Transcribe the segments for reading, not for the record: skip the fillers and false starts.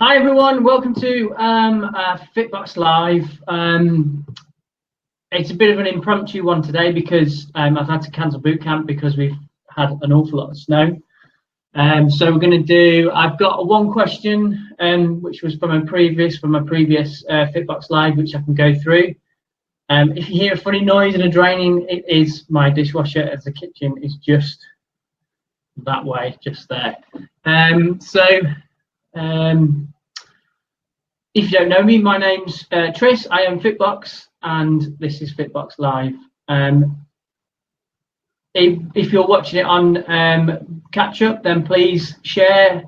Hi everyone, welcome to Fitbox Live. It's a bit of an impromptu one today because I've had to cancel boot camp because we've had an awful lot of snow. So we're going to do. I've got one question, which was from my previous Fitbox Live, which I can go through. If you hear a funny noise and a draining, it is my dishwasher, as the kitchen is just that way, just there. If you don't know me, my name's Tris. I am Fitbox, and this is Fitbox Live. If you're watching it on catch up, then please share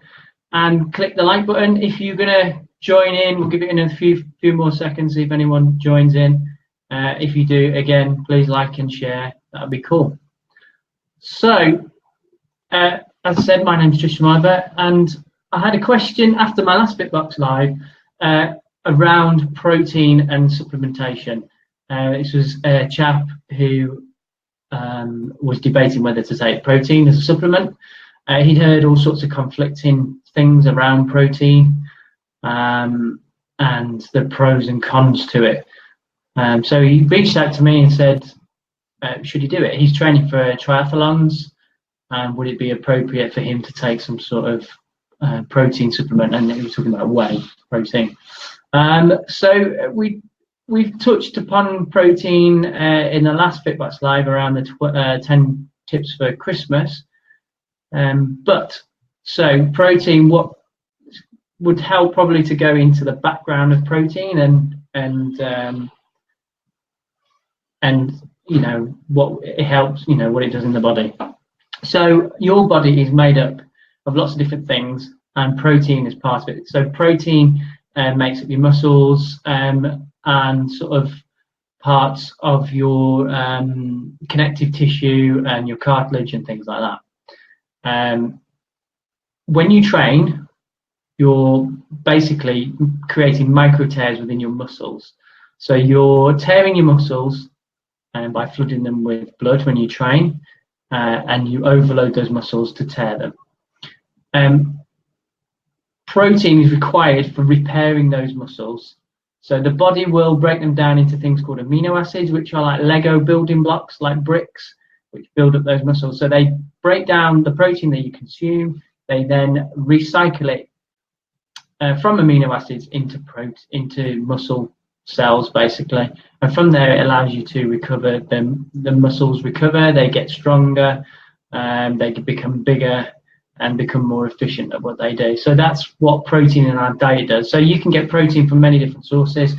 and click the like button. If you're gonna join in, we'll give it in a few more seconds. See if anyone joins in. If you do, again, please like and share. That'd be cool. So, as I said, my name's Tristram, and I had a question after my last Fitbox Live around protein and supplementation. This was a chap who was debating whether to take protein as a supplement. He'd heard all sorts of conflicting things around protein and the pros and cons to it. So he reached out to me and said, should he do it? He's training for triathlons, and would it be appropriate for him to take some sort of protein supplement? And he was talking about whey protein. So we've touched upon protein in the last Fitbox Live around the 10 tips for Christmas. So protein, what would help probably to go into the background of protein and you know what it helps, you know what it does in the body. So your body is made up of lots of different things, and protein is part of it. So protein makes up your muscles and sort of parts of your connective tissue and your cartilage and things like that. When you train, you're basically creating micro tears within your muscles. So you're tearing your muscles by flooding them with blood when you train, and you overload those muscles to tear them. Protein is required for repairing those muscles. So the body will break them down into things called amino acids, which are like Lego building blocks, like bricks, which build up those muscles. So they break down the protein that you consume. They then recycle it from amino acids into muscle cells, basically. And from there, it allows you to recover them. The muscles recover, they get stronger, they can become bigger and become more efficient at what they do. So that's what protein in our diet does. So you can get protein from many different sources,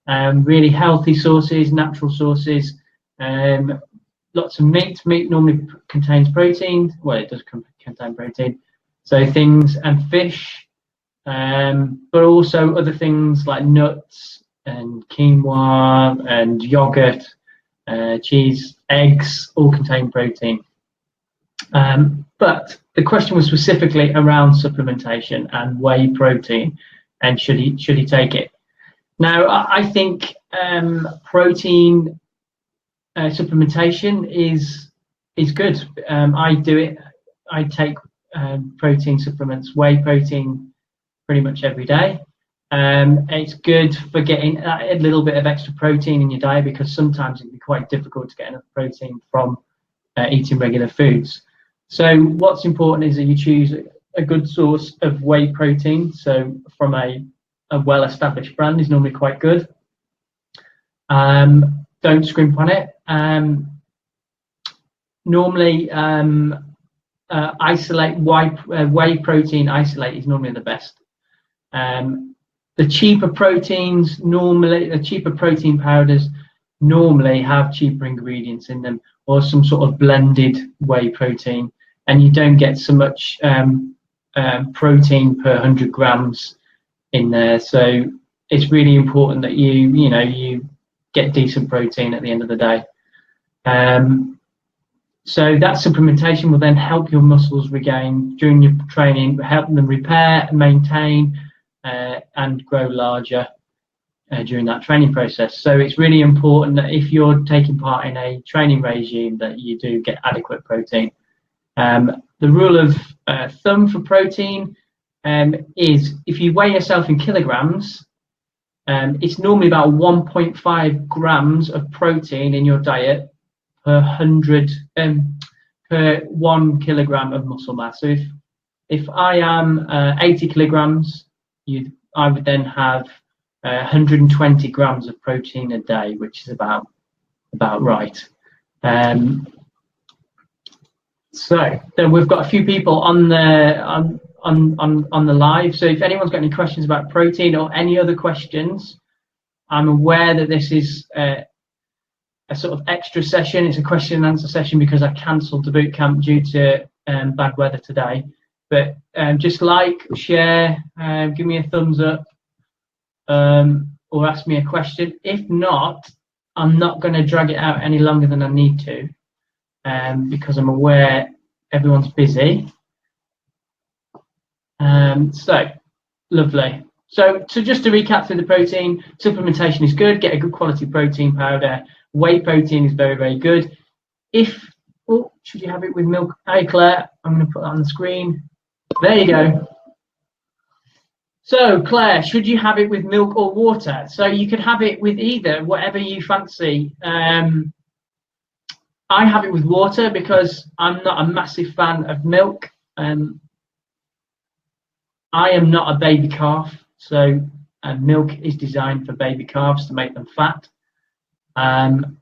really healthy sources, natural sources, lots of meat. Meat normally contains protein. Well, it does contain protein. So things and fish, but also other things like nuts and quinoa and yogurt, cheese, eggs, all contain protein. But the question was specifically around supplementation and whey protein, and should he take it? Now, I think protein supplementation is good. I do it. I take protein supplements, whey protein, pretty much every day. It's good for getting a little bit of extra protein in your diet, because sometimes it can be quite difficult to get enough protein from eating regular foods. So what's important is that you choose a good source of whey protein. So from a well-established brand is normally quite good. Don't scrimp on it. Normally, isolate whey protein isolate is normally the best. The cheaper proteins normally, the cheaper protein powders normally have cheaper ingredients in them, or some sort of blended whey protein, and you don't get so much protein per 100 grams in there. So it's really important that you get decent protein at the end of the day. So that supplementation will then help your muscles regain during your training, help them repair, maintain, and grow larger during that training process. So it's really important that if you're taking part in a training regime, that you do get adequate protein. The rule of thumb for protein is if you weigh yourself in kilograms, it's normally about 1.5 grams of protein in your diet per 1 kilogram of muscle mass. So if I am 80 kilograms, I would then have 120 grams of protein a day, which is about right. So then we've got a few people on the live. So if anyone's got any questions about protein or any other questions, I'm aware that this is a sort of extra session. It's a question and answer session because I cancelled the boot camp due to bad weather today. But just like, share, give me a thumbs up, or ask me a question. If not, I'm not going to drag it out any longer than I need to, because I'm aware everyone's busy. So lovely. So just to recap through the protein, supplementation is good. Get a good quality protein powder. Whey protein is very, very good. Should you have it with milk? Hey Claire, I'm going to put that on the screen. There you go. So Claire, should you have it with milk or water? So you could have it with either, whatever you fancy. I have it with water because I'm not a massive fan of milk. I am not a baby calf, so milk is designed for baby calves to make them fat.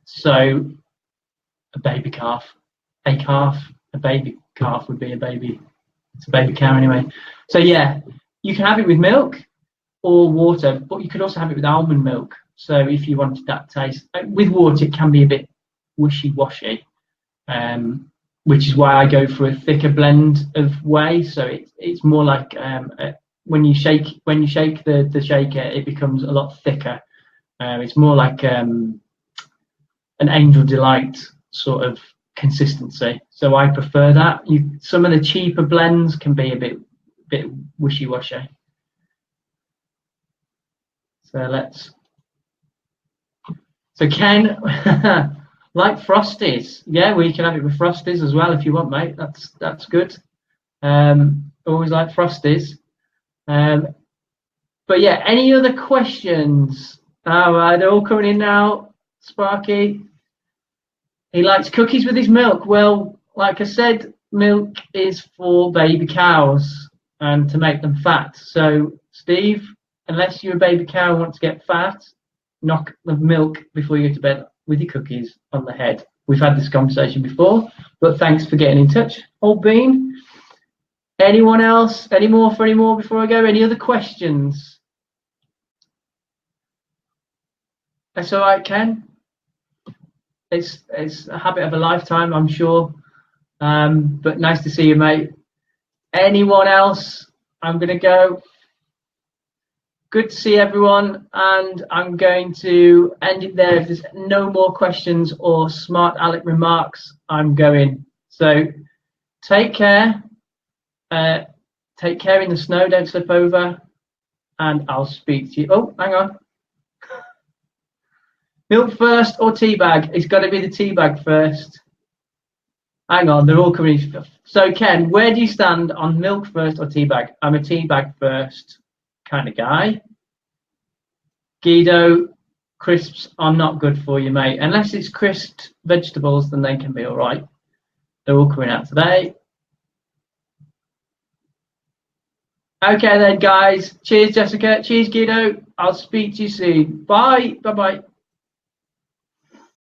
So a baby calf would be a baby. It's a baby cow anyway. So yeah, you can have it with milk or water, but you could also have it with almond milk. So if you wanted that taste, with water it can be a bit wishy-washy, which is why I go for a thicker blend of whey. So it's more like when you shake the shaker, it becomes a lot thicker. It's more like an Angel Delight sort of consistency. So I prefer that. Some of the cheaper blends can be a bit wishy-washy. So Ken, like Frosties. Yeah, we can have it with Frosties as well if you want, mate. That's good. Always like Frosties. But yeah, any other questions? All right, they're all coming in now. Sparky, he likes cookies with his milk. Well, like I said, milk is for baby cows and to make them fat. So Steve, unless you're a baby cow and want to get fat, knock the milk before you go to bed with your cookies on the head. We've had this conversation before, but thanks for getting in touch, Old Bean. Anyone else? Any more before I go? Any other questions? That's all right, Ken. It's a habit of a lifetime, I'm sure. But nice to see you, mate. Anyone else? I'm going to go. Good to see everyone, and I'm going to end it there. If there's no more questions or smart aleck remarks, I'm going. So take care. Take care in the snow. Don't slip over, and I'll speak to you. Oh, hang on. Milk first or tea bag? It's got to be the tea bag first. Hang on, they're all coming. So Ken, where do you stand on milk first or tea bag? I'm a tea bag first kind of guy. Guido, crisps are not good for you, mate. Unless it's crisped vegetables, then they can be all right. They're all coming out today. Okay then, guys. Cheers, Jessica. Cheers, Guido. I'll speak to you soon. Bye. Bye-bye.